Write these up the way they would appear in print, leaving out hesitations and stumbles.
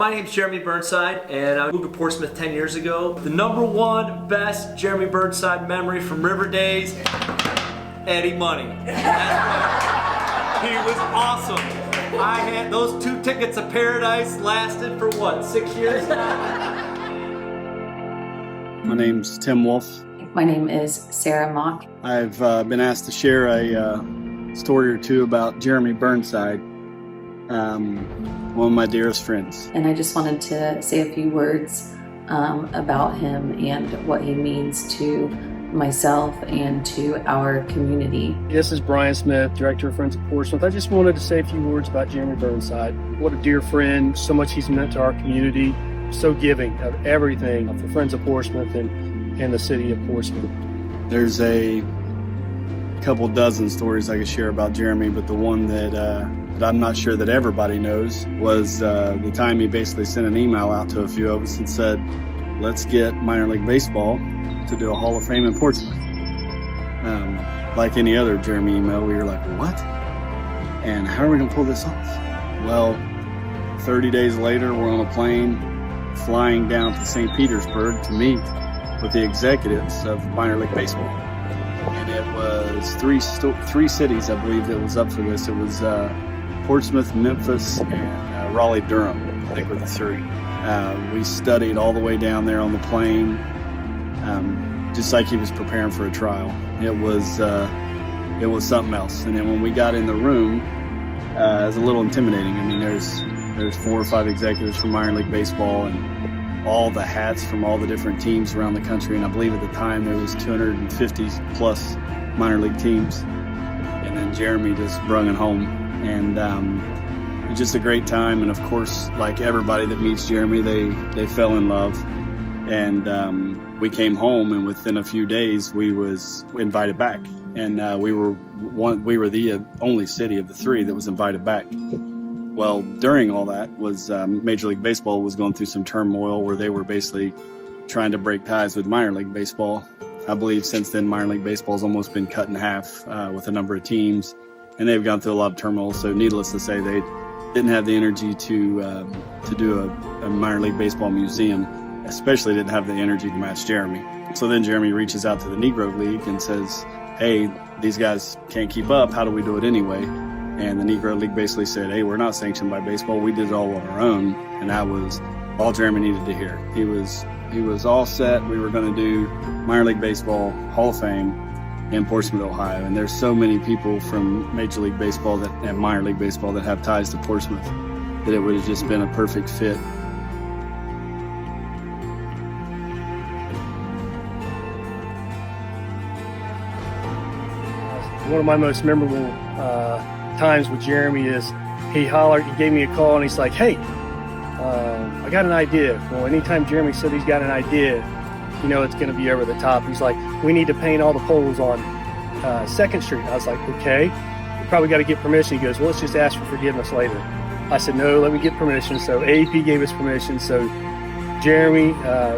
My name's Jeremy Burnside, and I moved to Portsmouth 10 years ago. The number one best Jeremy Burnside memory from River Days, Eddie Money. He was awesome. I had those 2 tickets of paradise lasted for what, 6 years now? My name's Tim Wolf. My name is Sarah Mock. I've been asked to share a story or two about Jeremy Burnside, one of my dearest friends. And I just wanted to say a few words about him and what he means to myself and to our community. This is Brian Smith, Director of Friends of Portsmouth. I just wanted to say a few words about Jeremy Burnside. What a dear friend, so much he's meant to our community, so giving of everything for Friends of Portsmouth and the city of Portsmouth. There's a couple dozen stories I could share about Jeremy, but the one that I'm not sure that everybody knows was the time he basically sent an email out to a few of us and said, let's get minor league baseball to do a Hall of Fame in Portsmouth. Like any other Jeremy email, we were like, what? And how are we going to pull this off? Well, 30 days later, we're on a plane flying down to St. Petersburg to meet with the executives of minor league baseball. And it was three cities, I believe, that was up for this. It was Portsmouth, Memphis, and Raleigh-Durham, I think were the 3. We studied all the way down there on the plane, just like he was preparing for a trial. It was something else. And then when we got in the room, it was a little intimidating. I mean, there's 4 or 5 executives from minor league baseball and all the hats from all the different teams around the country. And I believe at the time there was 250 plus minor league teams. And then Jeremy just brung it home. And it was just a great time. And of course, like everybody that meets Jeremy, they fell in love. And we came home, and within a few days we was invited back. And we were the only city of the 3 that was invited back. Well, during all that was Major League Baseball was going through some turmoil where they were basically trying to break ties with minor league baseball. I believe since then minor league baseball has almost been cut in half with a number of teams, and they've gone through a lot of turmoil. So needless to say, they didn't have the energy to do a minor league baseball museum, especially didn't have the energy to match Jeremy. So then Jeremy reaches out to the Negro League and says, hey, these guys can't keep up. How do we do it anyway? And the Negro League basically said, hey, we're not sanctioned by baseball. We did it all on our own. And that was all Jeremy needed to hear. He was all set. We were going to do minor league baseball, Hall of Fame in Portsmouth, Ohio. And there's so many people from Major League Baseball and minor league baseball that have ties to Portsmouth that it would have just been a perfect fit. One of my most memorable times with Jeremy is he gave me a call, and he's like, hey, I got an idea. Well, anytime Jeremy said he's got an idea, you know it's going to be over the top. He's like, we need to paint all the poles on 2nd Street. I was like, okay, we probably got to get permission. He goes, well, let's just ask for forgiveness later. I said, no, let me get permission. So AEP gave us permission. So Jeremy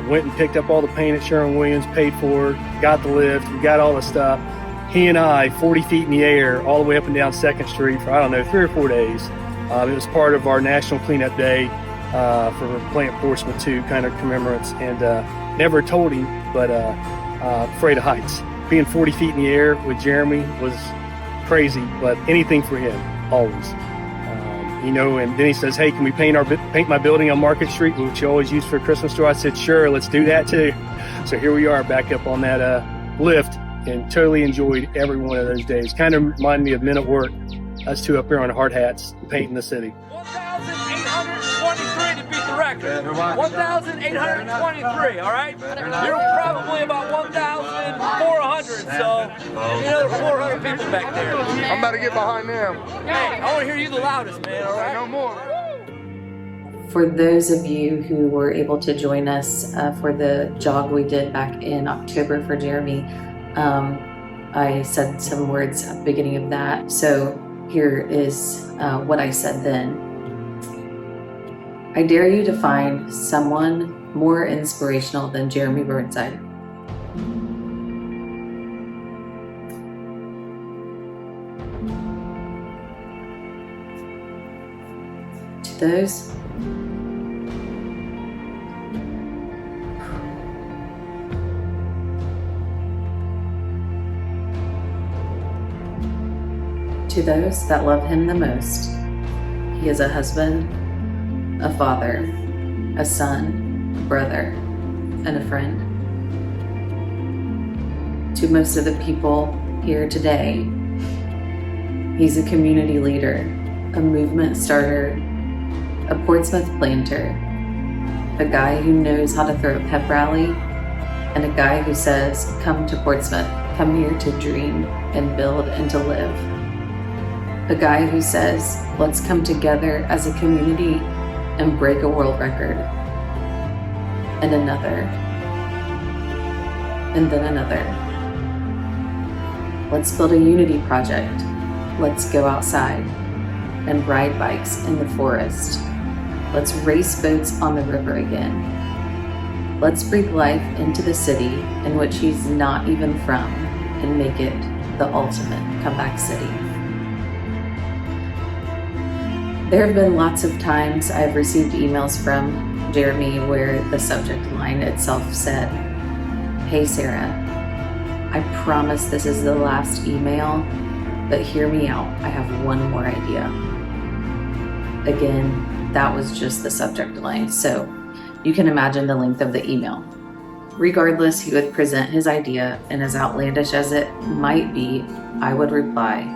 went and picked up all the paint at Sherwin-Williams, paid for it, got the lift, we got all the stuff. He and I, 40 feet in the air, all the way up and down 2nd Street for, 3 or 4 days. It was part of our National Cleanup Day for Plant Portsmouth 2 kind of commemorates. And never told him, but afraid of heights. Being 40 feet in the air with Jeremy was crazy, but anything for him, always. And then he says, hey, can we paint my building on Market Street, which you always use for a Christmas store? I said, sure, let's do that too. So here we are back up on that lift, and totally enjoyed every one of those days. Kind of reminded me of Men at Work, us 2 up here on hard hats, painting the city. 1,823 to beat the record. 1,823, all right? You're probably about 1,400, so another 400 people back there. I'm about to get behind them. Hey, I want to hear you the loudest, man, all right? No more. For those of you who were able to join us for the jog we did back in October for Jeremy, I said some words at the beginning of that. So here is what I said then. I dare you to find someone more inspirational than Jeremy Burnside. To those To those that love him the most, he is a husband, a father, a son, a brother, and a friend. To most of the people here today, he's a community leader, a movement starter, a Portsmouth planter, a guy who knows how to throw a pep rally, and a guy who says, come to Portsmouth, come here to dream and build and to live. A guy who says, let's come together as a community and break a world record. And another. And then another. Let's build a unity project. Let's go outside and ride bikes in the forest. Let's race boats on the river again. Let's breathe life into the city in which he's not even from and make it the ultimate comeback city. There have been lots of times I've received emails from Jeremy where the subject line itself said, "Hey Sarah, I promise this is the last email, but hear me out, I have one more idea." Again, that was just the subject line, so you can imagine the length of the email. Regardless, he would present his idea, and as outlandish as it might be, I would reply,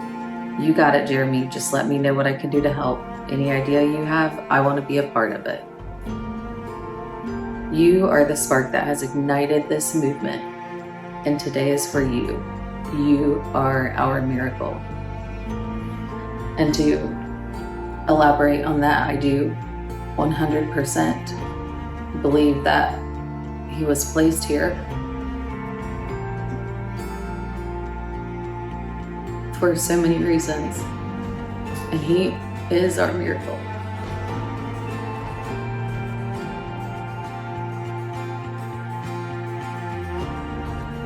"You got it, Jeremy, just let me know what I can do to help. Any idea you have, I want to be a part of it." You are the spark that has ignited this movement, and today is for you. You are our miracle. And to elaborate on that, I do 100% believe that he was placed here for so many reasons, and he is our miracle.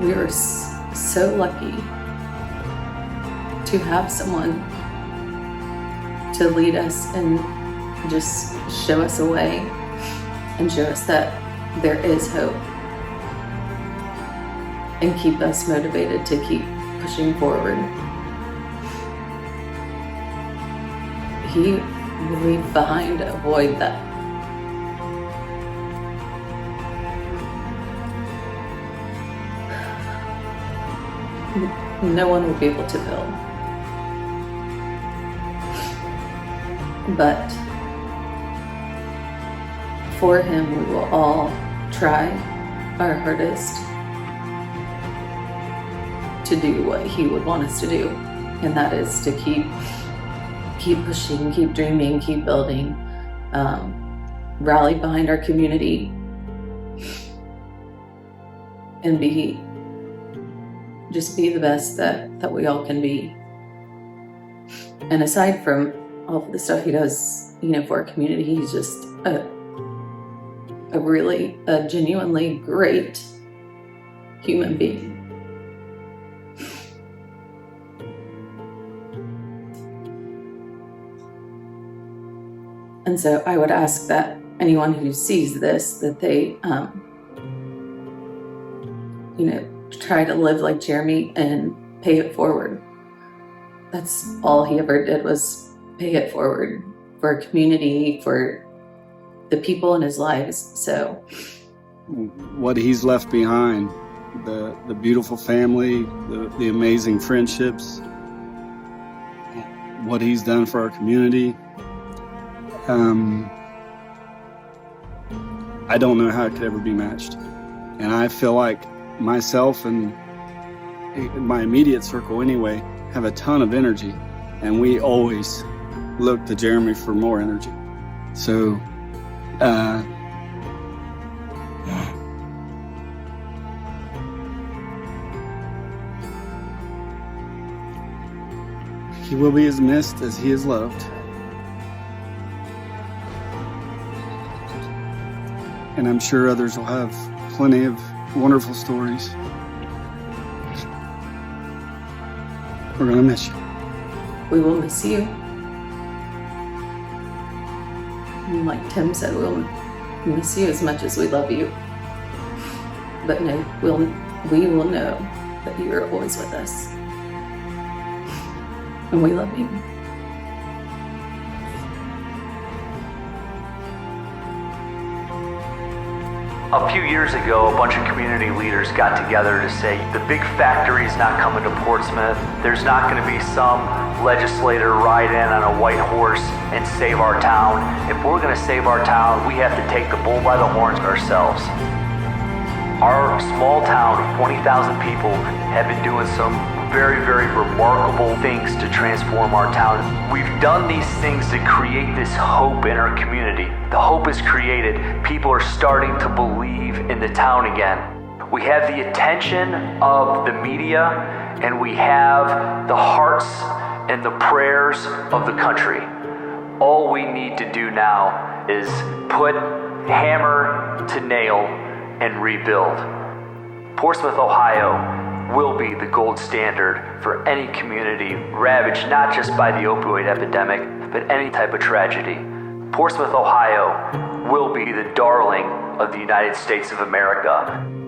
We are so lucky to have someone to lead us and just show us a way and show us that there is hope and keep us motivated to keep pushing forward. He will leave behind a void that no one will be able to fill. But for him, we will all try our hardest to do what he would want us to do, and that is to keep pushing, keep dreaming, keep building, rally behind our community, and just be the best that we all can be. And aside from all of the stuff he does, for our community, he's just a genuinely great human being. And so I would ask that anyone who sees this, that they, try to live like Jeremy and pay it forward. That's all he ever did, was pay it forward for our community, for the people in his lives. So what he's left behind, the beautiful family, the amazing friendships, what he's done for our community, I don't know how it could ever be matched. And I feel like myself and my immediate circle anyway have a ton of energy, and we always look to Jeremy for more energy. So he will be as missed as he is loved. And I'm sure others will have plenty of wonderful stories. We're gonna miss you. we will miss you. And like Tim said, we'll miss you as much as we love you. But no, we will know that you are always with us. And we love you. A few years ago, a bunch of community leaders got together to say the big factory is not coming to Portsmouth. There's not going to be some legislator ride in on a white horse and save our town. If we're going to save our town, we have to take the bull by the horns ourselves. Our small town of 20,000 people have been doing some very, very remarkable things to transform our town. We've done these things to create this hope in our community. The hope is created. People are starting to believe in the town again. We have the attention of the media, and we have the hearts and the prayers of the country. All we need to do now is put hammer to nail and rebuild. Portsmouth, Ohio will be the gold standard for any community ravaged not just by the opioid epidemic, but any type of tragedy. Portsmouth, Ohio will be the darling of the United States of America.